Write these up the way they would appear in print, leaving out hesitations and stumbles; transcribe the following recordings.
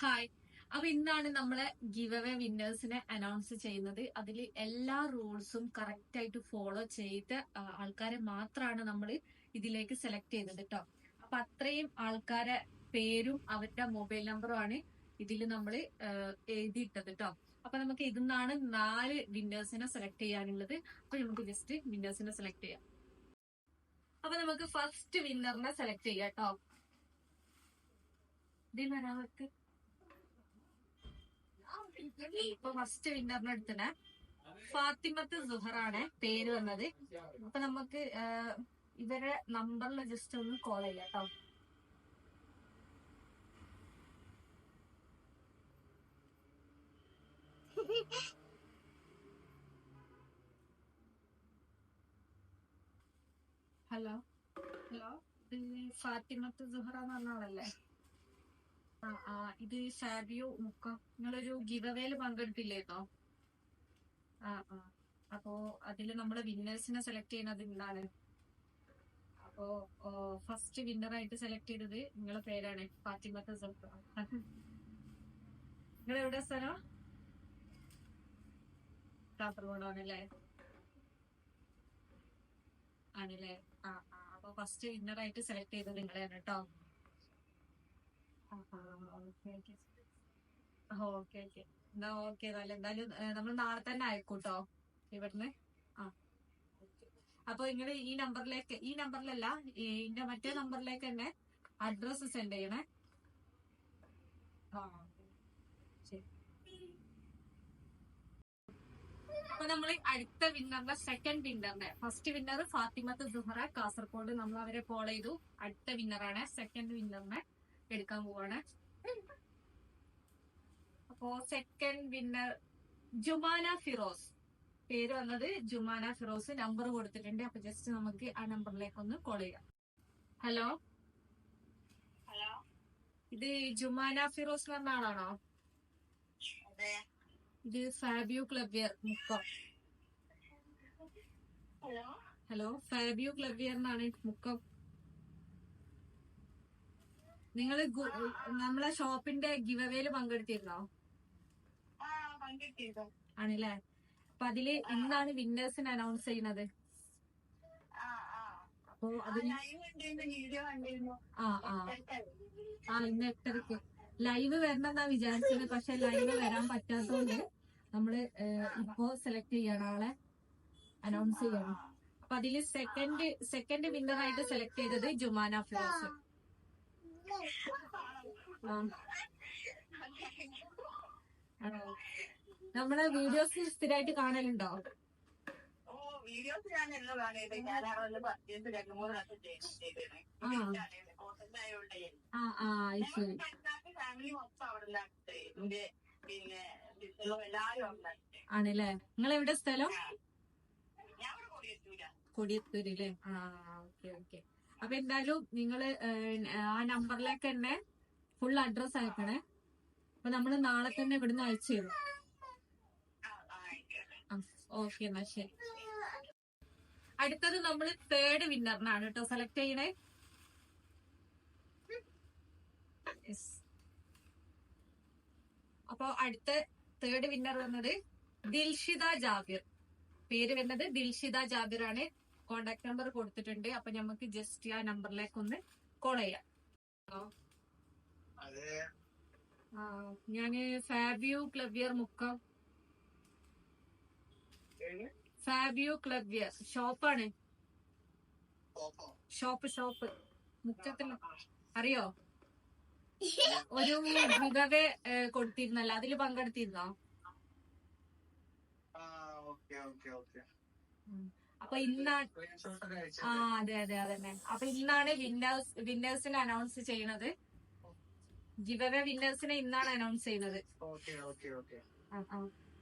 Hi. അപ്പൊ ഇന്നാണ് നമ്മളെ ഗിവ് അവേ വിന്നേഴ്സിനെ അനൗൺസ് ചെയ്യുന്നത്. അതിൽ എല്ലാ റൂൾസും കറക്റ്റ് ആയിട്ട് ഫോളോ ചെയ്ത ആൾക്കാരെ മാത്രമാണ് നമ്മൾ ഇതിലേക്ക് സെലക്ട് ചെയ്തത് കേട്ടോ. അപ്പൊ അത്രയും ആൾക്കാരെ പേരും അവരുടെ മൊബൈൽ നമ്പറും ആണ് ഇതിൽ നമ്മൾ എഴുതിയിട്ടത് കേട്ടോ. അപ്പൊ നമുക്ക് ഇതിന്നാണ് 4 വിന്നേഴ്സിനെ സെലക്ട് ചെയ്യാനുള്ളത്. അപ്പൊ നമുക്ക് ജസ്റ്റ് വിന്നേഴ്സിനെ സെലക്ട് ചെയ്യാം. അപ്പൊ നമുക്ക് ഫസ്റ്റ് വിന്നറിനെ സെലക്ട് ചെയ്യാം കേട്ടോ. ഇതിൽ വരാവർക്ക് ഇപ്പൊ ഫസ്റ്റ് വിന്നറിനെ എടുത്തണേ ഫാത്തിമത്ത് സുഹറാണ് പേര് വന്നത്. അപ്പൊ നമുക്ക് ഇവരെ നമ്പറിൽ ജസ്റ്റ് ഒന്ന് കോൾ ചെയ്യാം കേട്ടോ. ഹലോ ഹലോ, ഇത് ഫാത്തിമത്ത് സുഹറ എന്ന് പറഞ്ഞ ആളല്ലേ? ഇത് ഫാബിയോ മുക്കം. നിങ്ങളൊരു ഗിവ് അവേയിൽ പങ്കെടുത്തില്ലേന്നോ? അപ്പോ അതില് നമ്മള് വിന്നേഴ്സിനെ സെലക്ട് ചെയ്യുന്നത് ഇന്നാണ്. അപ്പോ ഫസ്റ്റ് വിന്നർ ആയിട്ട് സെലക്ട് ചെയ്തത് നിങ്ങളെ പേരാണ് ഫാത്തിമത്ത് സുഹറ. നിങ്ങൾ എവിടെ സ്ഥലം? കാസർഗോഡാണല്ലേ? ആണല്ലേ? അപ്പൊ ഫസ്റ്റ് വിന്നർ ആയിട്ട് സെലക്ട് ചെയ്തത് നിങ്ങളെയാണ് കേട്ടോ. ഓക്കെ ഓക്കെ എന്നാ ഓക്കെ. എന്തായാലും നമ്മൾ നാളെ തന്നെ അയക്കൂട്ടോ ഇവിടുന്ന്. അപ്പൊ നിങ്ങൾ ഈ നമ്പറിലല്ല, ഇതിന്റെ മറ്റേ നമ്പറിലേക്ക് തന്നെ അഡ്രസ് സെൻഡ് ചെയ്യണേ. ശരി. അപ്പൊ നമ്മൾ അടുത്ത വിന്നറിന്റെ സെക്കൻഡ് വിന്നറിന്റെ, ഫസ്റ്റ് വിന്നർ ഫാത്തിമത്ത് സുഹറ കാസർഗോഡ്, നമ്മൾ അവരെ ഫോളോ ചെയ്തു. അടുത്ത വിന്നറാണ് സെക്കൻഡ് വിന്നറിനെ എടുക്കാൻ പോവാണ്. അപ്പോ സെക്കൻഡ് വിന്നർ ജുമാന ഫിറോസ്, പേര് വന്നത് ജുമാന ഫിറോസ്. നമ്പർ കൊടുത്തിട്ടുണ്ട്. അപ്പൊ ജസ്റ്റ് നമുക്ക് ആ നമ്പറിലേക്ക് ഒന്ന് കോൾ ചെയ്യാം. ഹലോ ഹലോ, ഇത് ജുമാന ഫിറോസ് എന്ന് പറഞ്ഞ ആളാണോ? ഇത് ഫാബിയോ ക്ലബിയർ മുക്കം. ഹലോ, ഫാബിയോ ക്ലബിയർ എന്നാണ് മുക്കം. നിങ്ങള് നമ്മളെ ഷോപ്പിന്റെ ഗിവ് അവേയിൽ പങ്കെടുത്തിരുന്നോ? ആണല്ലേ? അപ്പൊ അതില് ഇന്നാണ് വിന്നേഴ്സിനെ അനൗൺസ് ചെയ്യുന്നത്. അപ്പൊ അതിന് ഇന്ന് 8:30 ലൈവ് വരണമെന്നാ വിചാരിച്ചത്. പക്ഷെ ലൈവ് വരാൻ പറ്റാത്തതുകൊണ്ട് നമ്മള് ഇപ്പോ സെലക്ട് ചെയ്യണം, ആളെ അനൗൺസ് ചെയ്യണം. അപ്പൊ അതില് സെക്കൻഡ് വിന്നർ ആയിട്ട് സെലക്ട് ചെയ്തത് ജുമാന ഫിറോസ്. നമ്മളെ വീഡിയോസ് സ്ഥിരമായിട്ട് കാണലുണ്ടോ? ശരി. ആണല്ലേ? നിങ്ങൾ എവിടെ സ്ഥലം? കൊടിയത്തൂരില്ലേ? Okay okay. അപ്പൊ എന്തായാലും നിങ്ങള് ആ നമ്പറിലേക്ക് തന്നെ ഫുൾ അഡ്രസ് അയക്കണേ. അപ്പൊ നമ്മള് നാളെ തന്നെ ഇവിടുന്ന് അയച്ചു തരും. ഓക്കെ എന്നാ ശരി. അടുത്തത് നമ്മള് തേർഡ് വിന്നറിനാണ് കേട്ടോ സെലക്ട് ചെയ്യണേ. അപ്പൊ അടുത്ത തേർഡ് വിന്നർ വന്നത് ദിൽഷിത ജാബിർ, പേര് വരുന്നത് ദിൽഷിത ജാബിർ ആണ്. കോണ്ടാക്ട് നമ്പർ കൊടുത്തിട്ടുണ്ട്. അപ്പൊ നമുക്ക് ജസ്റ്റ് ആ നമ്പറിലേക്ക് ഒന്ന് കോൾ ചെയ്യാം. ഞാന് ഫാബിയോ ക്ലബിയർ മുക്കം. ഫാബിയോ ക്ലബിയർ ഷോപ്പാണ്. ഷോപ്പ് മുക്കത്തിൽ. അറിയോ? ഒരു ഗിവവേ കൊടുത്തിരുന്നല്ലോ, അതില് പങ്കെടുത്തിരുന്നോ? അപ്പൊ ഇന്നാണ് അതെ അതന്നെ. അപ്പൊ ഇന്നാണ് വിന്നേഴ്സിനെ അനൗൺസ് ചെയ്യണത്. ഗിവവേ വിന്നേഴ്സിനെ ഇന്നാണ് അനൗൺസ് ചെയ്യുന്നത്.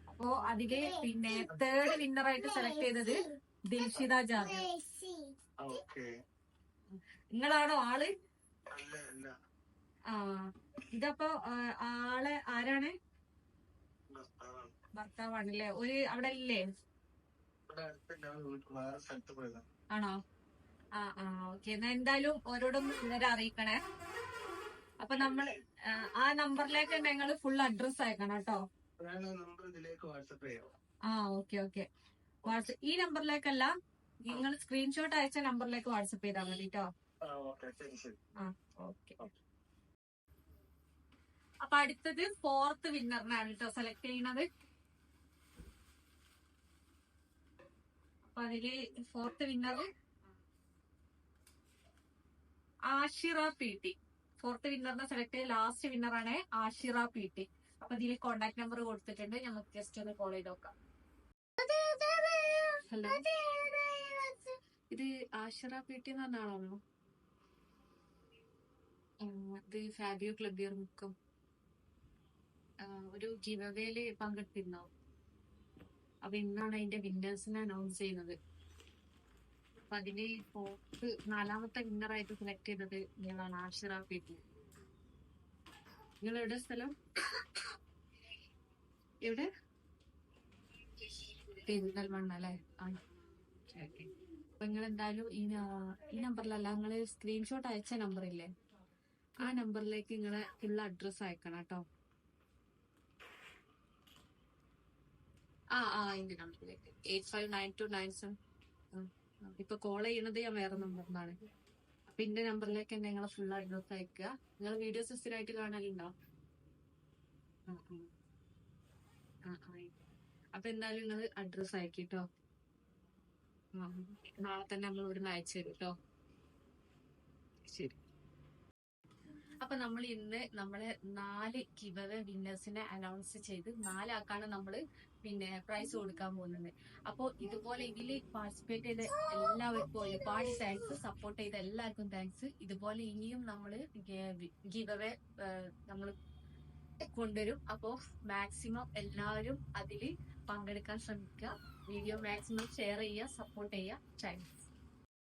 അപ്പോ അതില് പിന്നെ തേർഡ് വിന്നർ ആയിട്ട് സെലക്ട് ചെയ്തത് ദിൽഷിത ജാബിർ. നിങ്ങളാണോ ആള്? ഇതപ്പോ ആളെ ആരാണ്? ഭർത്താവാണല്ലേ? ഒരു അവിടെ ഇല്ലേ? ആണോ? ഓക്കെ. എന്നാ എന്തായാലും ഓരോടൊന്നും ഇന്നലെ അറിയിക്കണേ. അപ്പൊ നമ്മൾ ആ നമ്പറിലേക്ക് നിങ്ങൾ ഫുൾ അഡ്രസ് അയക്കണം കേട്ടോ. നമ്പർ ഇതിലേക്ക് വാട്സപ്പ് ചെയ്യാം. ഓക്കെ. വാട്സപ്പ് ഈ നമ്പറിലേക്കല്ല, നിങ്ങൾ സ്ക്രീൻഷോട്ട് അയച്ച നമ്പറിലേക്ക് വാട്സപ്പ് ചെയ്താൽ മതി കേട്ടോ. ഓക്കെ. അപ്പൊ അടുത്തത് 4th വിന്നറിനാണ് കേട്ടോ സെലക്ട് ചെയ്യുന്നത്. അപ്പൊ അതില് 4th winner Ashira PT. 4th വിന്നറിനെ select ചെയ്ത ലാസ്റ്റ് വിന്നറാണ് ആഷിറ PT. അപ്പൊ ഇതിൽ കോണ്ടാക്ട് നമ്പർ കൊടുത്തിട്ടുണ്ട്, നമുക്ക് ജസ്റ്റ് ഒന്ന് കോൾ ചെയ്ത് നോക്കാം. ഹലോ, ഇത് ആഷിറ PT എന്ന് പറഞ്ഞ ആളാണോ? ഇത് ഫാബിയോ ക്ലബിയർ മുക്കം ഒരു ഗിവവേയില് പങ്കെടുത്തിരുന്നോ? അപ്പൊ ഇന്നാണ് അതിന്റെ വിന്നേഴ്സിനെ അനൗൺസ് ചെയ്യുന്നത്. അപ്പൊ അതില് 4ാമത്തെ വിന്നറായിട്ട് സെലക്ട് ചെയ്തത് നിങ്ങളാണ്, ആഷിറ PT. നിങ്ങൾ എവിടെ സ്ഥലം? എവിടെ? പെരിന്തൽമണ്ണ അല്ലേ? അപ്പൊ നിങ്ങൾ എന്തായാലും ഈ നമ്പറിലല്ല, നിങ്ങള് സ്ക്രീൻഷോട്ട് അയച്ച നമ്പറില്ലേ, ആ നമ്പറിലേക്ക് നിങ്ങളെ ഫുൾ അഡ്രസ് അയക്കണം കേട്ടോ. ഇതിന്റെ നമ്പറിലേക്ക് 859297. ഇപ്പൊ കോൾ ചെയ്യണത് ഞാൻ വേറെ നമ്പറിനാണ്. അപ്പൊ ഇന്റെ നമ്പറിലേക്ക് തന്നെ നിങ്ങളെ ഫുൾ അഡ്രസ് അയക്കുക. നിങ്ങൾ വീഡിയോസ് സ്ഥിരമായിട്ട് കാണലുണ്ടോ? അപ്പൊ എന്തായാലും നിങ്ങൾ അഡ്രസ് അയക്കിട്ടോ. നാളെ തന്നെ നമ്മൾ ഇവിടുന്ന് അയച്ചു തരും കേട്ടോ. ശരി. അപ്പൊ നമ്മൾ ഇന്ന് നമ്മളെ 4 ഗിവവേ വിന്നേഴ്സിനെ അനൗൺസ് ചെയ്ത് 4 ആൾക്കാണ് നമ്മള് പിന്നെ പ്രൈസ് കൊടുക്കാൻ പോകുന്നത്. അപ്പൊ ഇതുപോലെ ഇതിൽ പാർട്ടിസിപ്പേറ്റ് ചെയ്ത എല്ലാവർക്കും ഒരുപാട് താങ്ക്സ്. സപ്പോർട്ട് ചെയ്ത എല്ലാവർക്കും താങ്ക്സ്. ഇതുപോലെ ഇനിയും നമ്മള് ഗിവവേ നമ്മൾ കൊണ്ടുവരും. അപ്പോ മാക്സിമം എല്ലാവരും അതിൽ പങ്കെടുക്കാൻ ശ്രമിക്കുക. വീഡിയോ മാക്സിമം ഷെയർ ചെയ്യുക, സപ്പോർട്ട് ചെയ്യുക. താങ്ക്സ്.